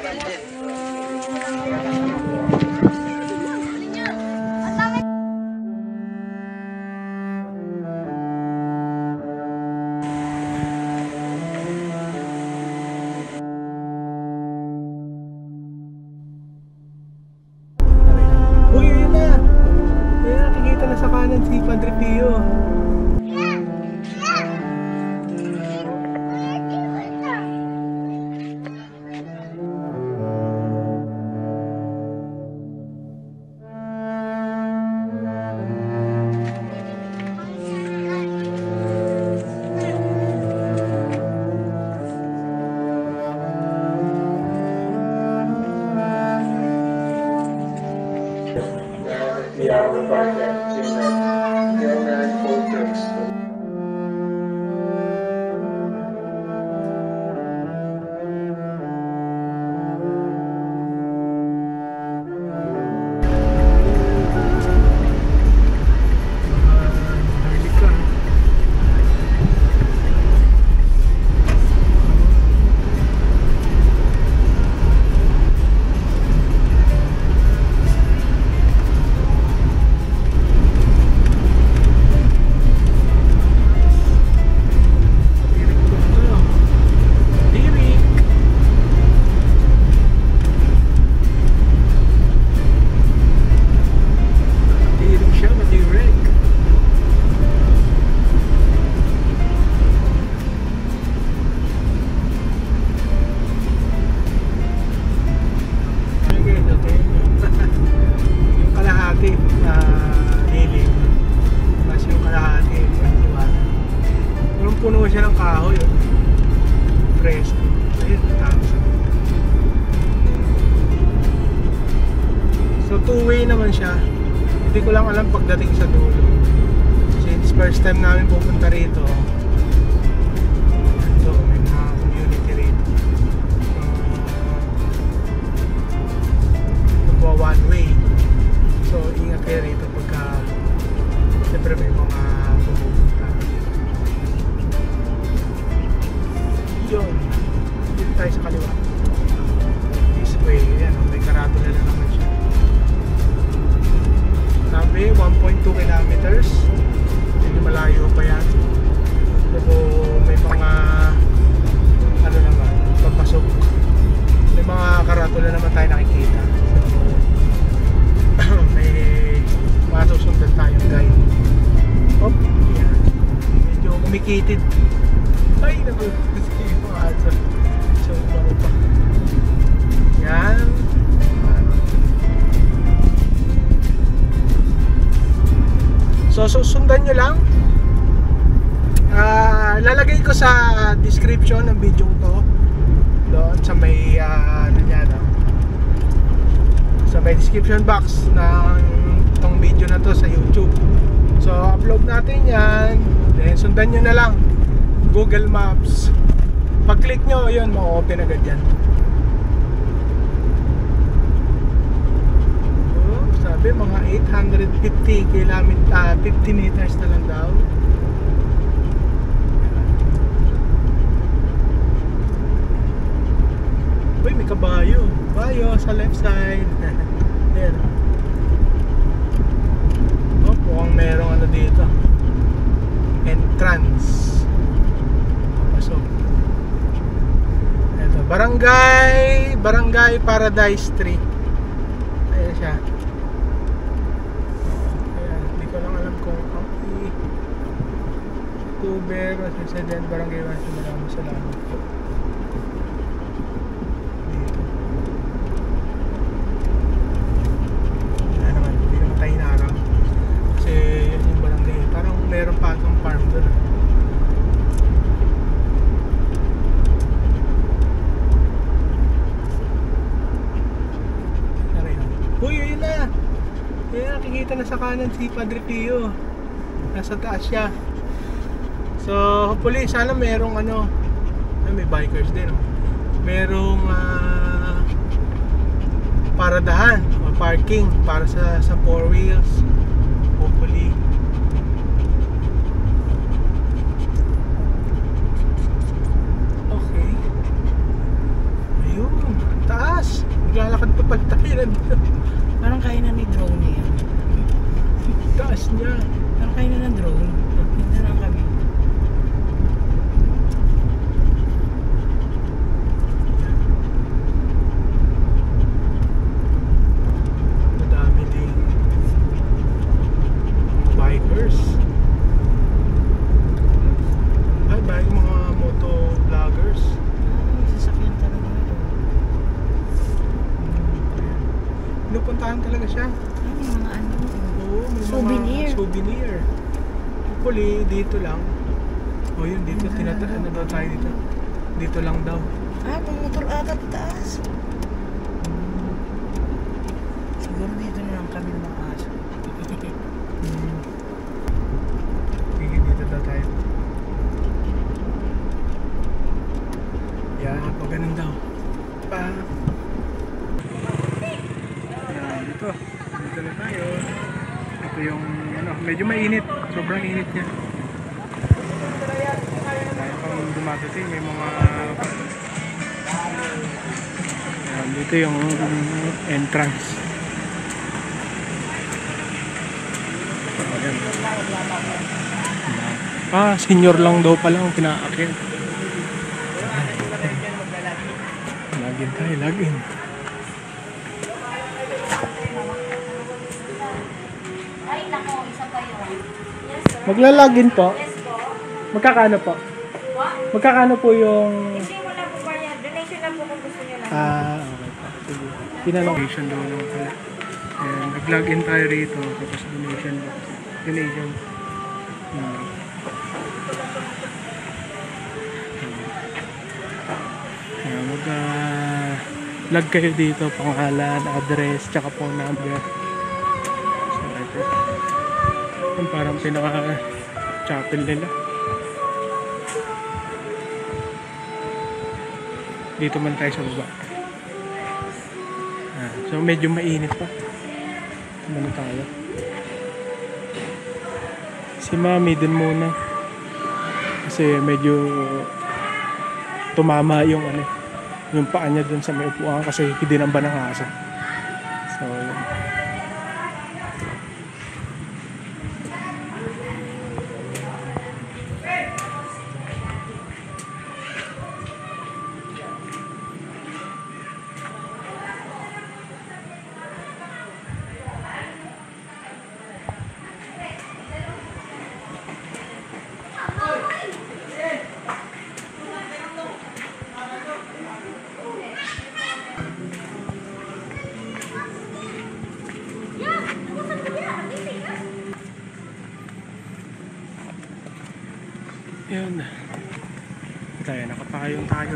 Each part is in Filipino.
Uy, yun na! Ayan, nakikita na sa kanan si Padre Pio. The hour of our death, Amen. Hail Mary, full of grace. Puno siya ng kahoy, presko. Ayun, tapos. So two-way naman siya. Hindi ko lang alam pagdating sa dulo. Since first time namin pupunta rito, so may mga community rito. Nagwa one way. So ingat kayo rito pagka siyempre may mga pupunta. Yun, dito tayo sa kaliwa. This way, yan, may karatula na naman siya. Sabi, 1.2 kilometers. Hindi malayo pa yan. Pero may mga ano naman, papasok. May mga karatula naman tayo nakikita. So, may masusundan tayong guide. Hop, yan. Medyo kumikitid. Ay, naku. So, baro pa. Yan. So, sundan nyo lang. Lalagay ko sa description ng video to. Doon sa may, ano yan, sa may description box ng itong video na to sa YouTube. So, upload natin yan. Then, sundan nyo na lang. Google Maps. Pag-click nyo, yun, ma-open agad yan. So, sabi, mga 850 kilometers, 50 meters na lang daw. Uy, may kabayo. Kabayo sa left side. Ayan. Oh, mukhang merong ano dito. Entrance. Pasok. Ito, Barangay Paradise 3. Ayan siya. Ayan, hindi ko lang alam kung October, Resident Barangay 1. Maraming salamat po. Dito. Ayan naman, hindi naman tayo hinarang. Kasi yun yung barangay. Parang meron pa itong farm doon. Uy, yun na! Ayan, nakikita na sa kanan si Padre Pio. Nasa taas siya. So, hopefully, sana merong ano, may bikers din. Merong paradahan o parking para sa 4 wheels. Hopefully. Okay. Ayun, taas. Lakad pa pala tayo nandito. Parang kaya na ni drone yan. Taas niya. Parang kaya na ng drone. Dito lang kami. Madami din bikers. Ay, bike mga moto vloggers. Ay, sasakyan talaga ito. Pinupuntahan talaga siya. Ay, may mga ano. Oo, may Souvenir. mga souvenir. Hopefully, dito lang. O yun, dito. Ano daw tayo dito? Dito lang daw. Ah, pang motor ata pataas. Siguro dito na lang kami makaso. Sige, dito daw tayo. Yeah, pag ganun daw. Pa. Yan, dito. Dito na tayo. Ito yung, ano, medyo mainit. Sobrang init niya. Tayo pang dumadating. May mga... Yan, dito yung entrance. Ayan. Ah, senior lang daw pala ang pinaakyat. Login tayo, login. Ay, nako, isa pa yun. Yes, sir. Magla-login po. Yes po. Magkakano po? What? Magkakano po yung... Hindi mo na po bayad. Donation lang po kung gusto nyo lang. Okay po. Sige. Pinanong. Daw lang pala. And nag-login tayo rito. Tapos donation. Donation. Mag-log kayo dito. Pangalan, address, tsaka phone number. So, ito. Yung parang pinaka-chapel nila. Dito man tayo sa baba. So medyo mainit pa. Ano tayo? Si Mami dun muna. Kasi medyo tumama yung ano, yung paa niya dun sa may upuan kasi hinamba ng aso. So yun. Yun. Tayo, nakapayong tayo.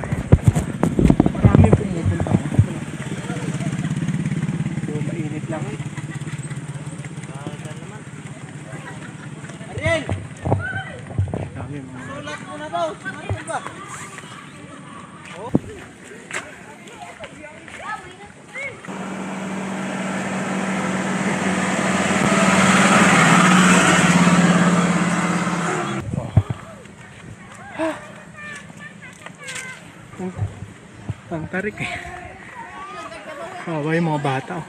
Maraming pumupunta. So, mainit lang. Ariel! Dami mga... Sulat mo na daw! Sulat ba? Oh? Ang tarik eh. Yung mga bata oh.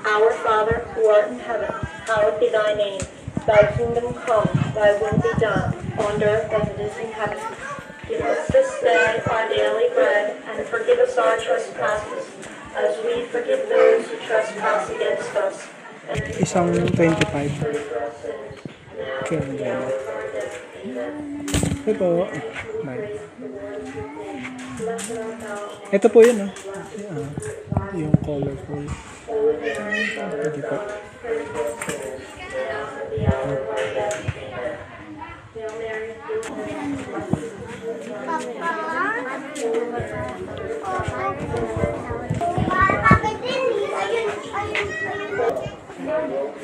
Our Father, who art in heaven, hallowed be thy name. Thy kingdom come, thy will be done, on earth as it is in heaven. Give us this day our daily bread, and forgive us our trespasses, as we forgive those who trespass against us. And Isang 25. Okay, ang gano'n. Ito. Ito po yun, oh. Yung colorful. Pwede po.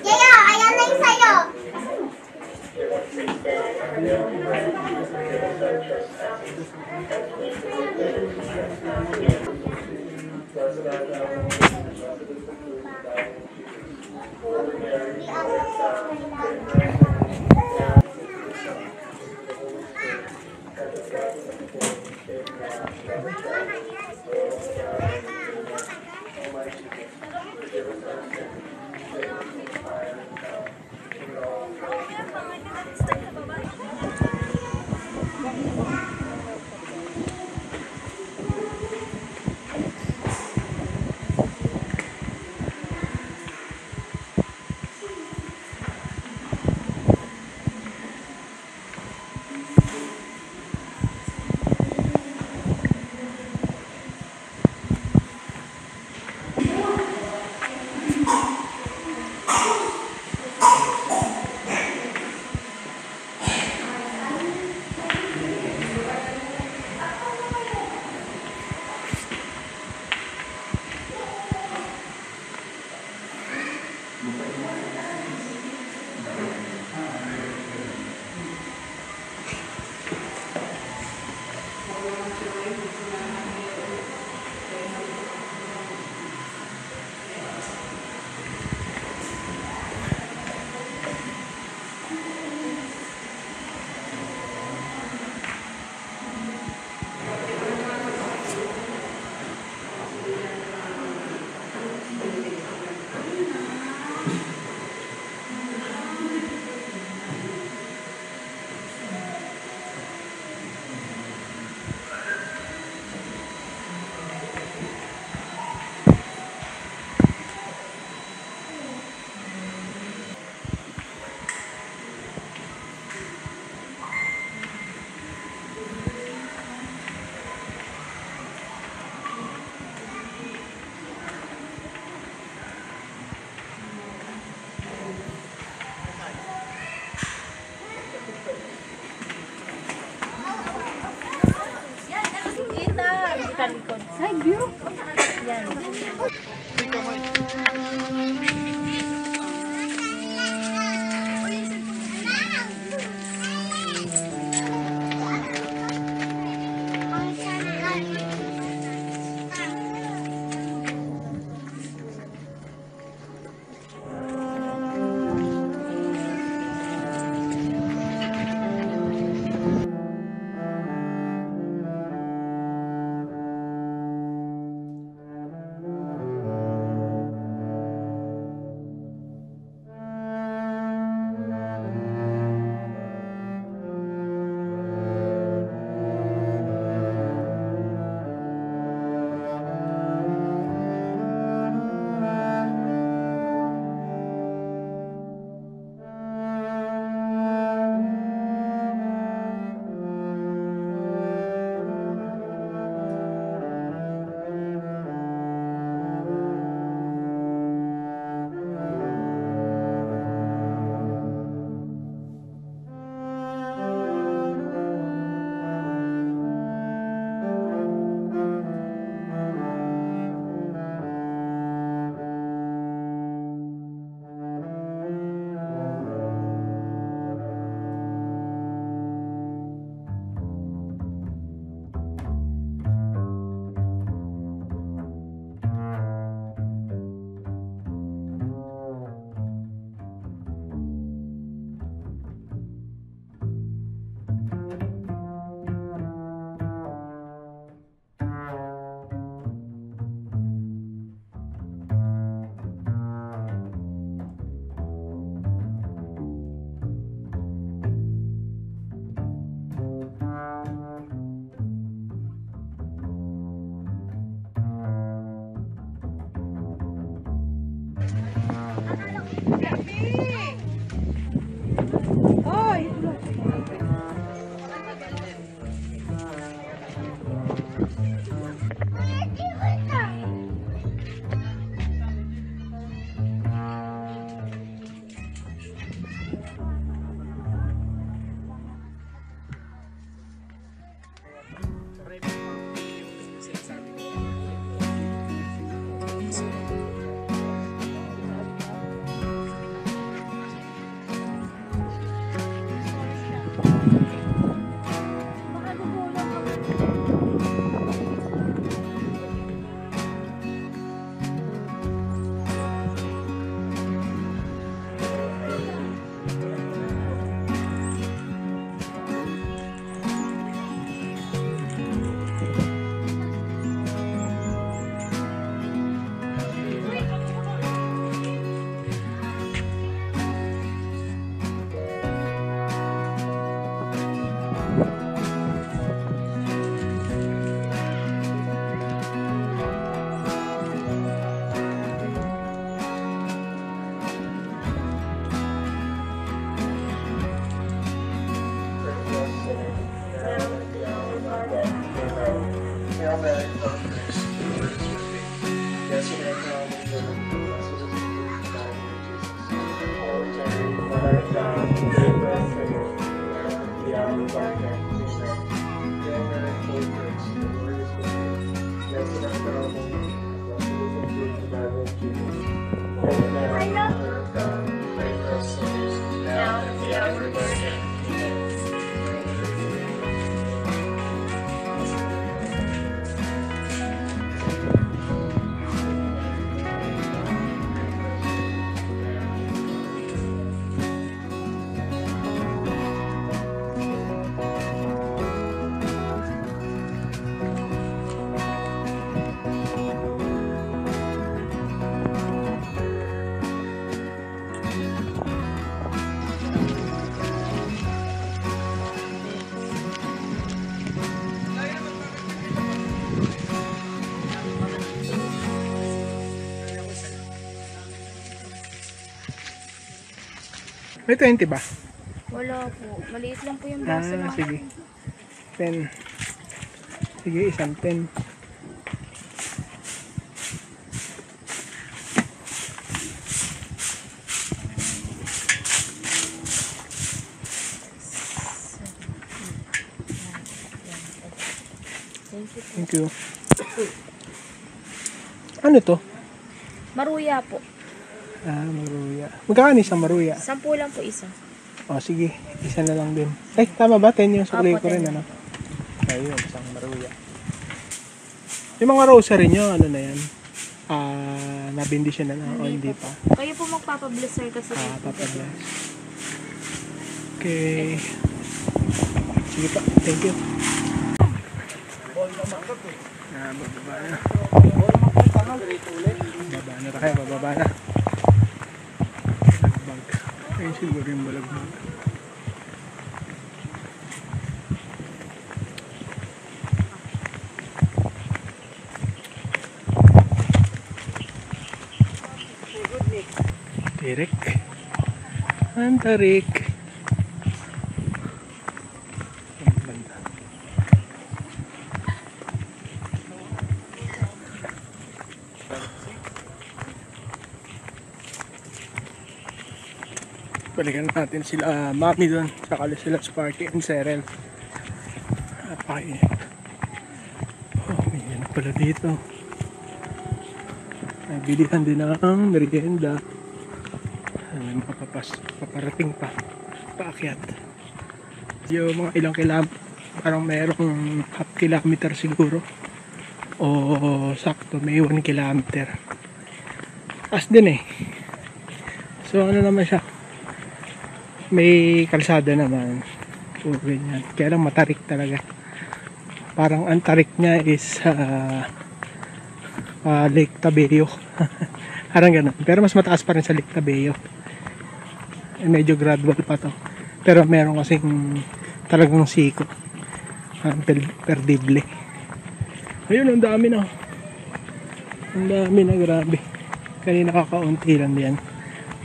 Yaya, ayan na yung sayo. Holy Mary, Mother of God, pray for us Almighty God, forgive us our sins, save us from the fire and hell. Lead all souls Side view? Yan. May 20 ba? Wala po. Maliit lang po yung baso na. Sige. 10. Sige, isang 10. Thank you. Ano to? Maruya po. Maruya. Magkano isang maruya? 10 lang po isa. O, sige. Isa na lang din. Ay, tama ba? 10 yung suklay Opo, ko rin, 10. ano? Ayun, isang maruya. Yung mga rosary nyo, ano na yan? Nabindi siya na o hindi pa? Kayo po magpapabless sir kasi. Papabless. Okay. Sige pa. Thank you. Bababa na. Bababa na tayo. Bababa na. Balagbag. Ayun siguro yung balagbag. Tirik. Ang tarik. Ang banda. Balikan natin sila mami doon. Saka sila Sparky and Serel. Napakainit. Oh, may yan pala dito. May bilihan din ang merienda. May mga paparating pa. Paakyat. Yung mga ilang kilometer. Parang mayroong half kilometer siguro. O sakto may 1 kilometer. As din eh. So ano naman siya. May kalsada naman. So ganyan. Kaya lang matarik talaga. Parang ang tarik niya is Lake Tabeo. Parang ganun. Pero mas mataas pa rin sa Lake Tabeo. Medyo gradual pa to. Pero meron kasing talagang siko. Perdible. Ayun, ang dami na. Ang dami na, grabe. Kanina kakaunti lang yan.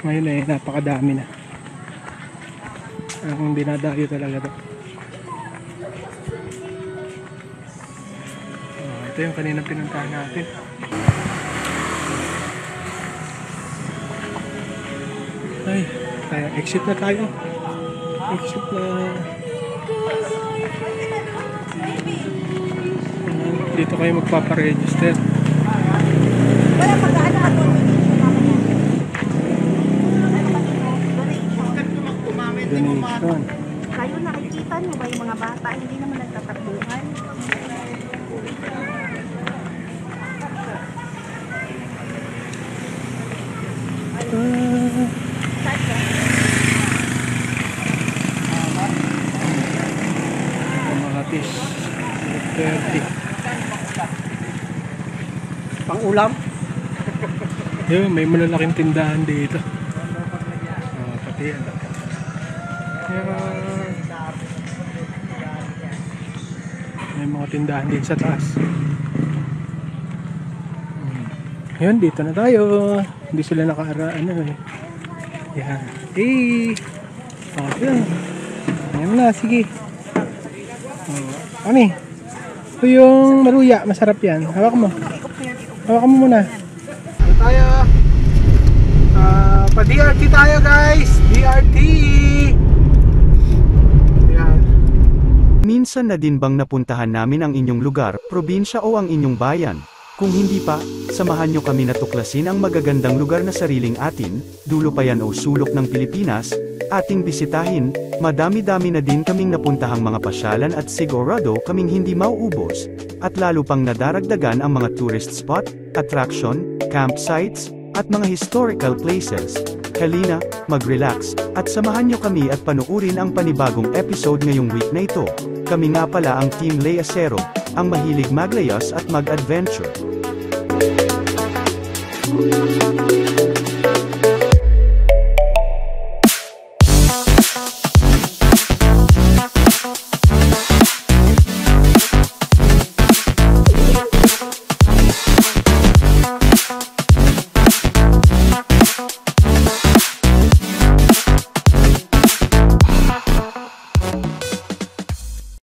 Ngayon ay napakadami na. Ang dinadayo talaga to. Ito yung kanina pinuntahan natin. Ay, tayo, exit na tayo. Exit na. Dito kayo magpaparegister. Donation. Kayo nakikita niyo ba yung mga bata hindi naman nagtatakbuhan? Kamatis 30. Pang ulam. Yun, may malalaking tindahan dito. Pati yan. May mga tindahan din sa taas. Yun, dito na tayo. Hindi sila nakaaraan eh. Yan. Yan. Yan na, sige. Ano eh? Ito yung maruya, masarap yan. Hawak mo. Hawakan mo muna. Ito tayo. Pa-DRT tayo guys. BRT! Ayan. Minsan na din bang napuntahan namin ang inyong lugar, probinsya o ang inyong bayan? Kung hindi pa, samahan nyo kami na tuklasin ang magagandang lugar na sariling atin, dulo pa yan o sulok ng Pilipinas, ating bisitahin. Madami-dami na din kaming napuntahang mga pasyalan at sigurado kaming hindi mauubos, at lalo pang nadaragdagan ang mga tourist spot, attraction, campsites, at mga historical places. Halina, mag-relax, at samahan nyo kami at panuurin ang panibagong episode ngayong week na ito. Kami nga pala ang Team Layasero, ang mahilig maglayas at mag-adventure.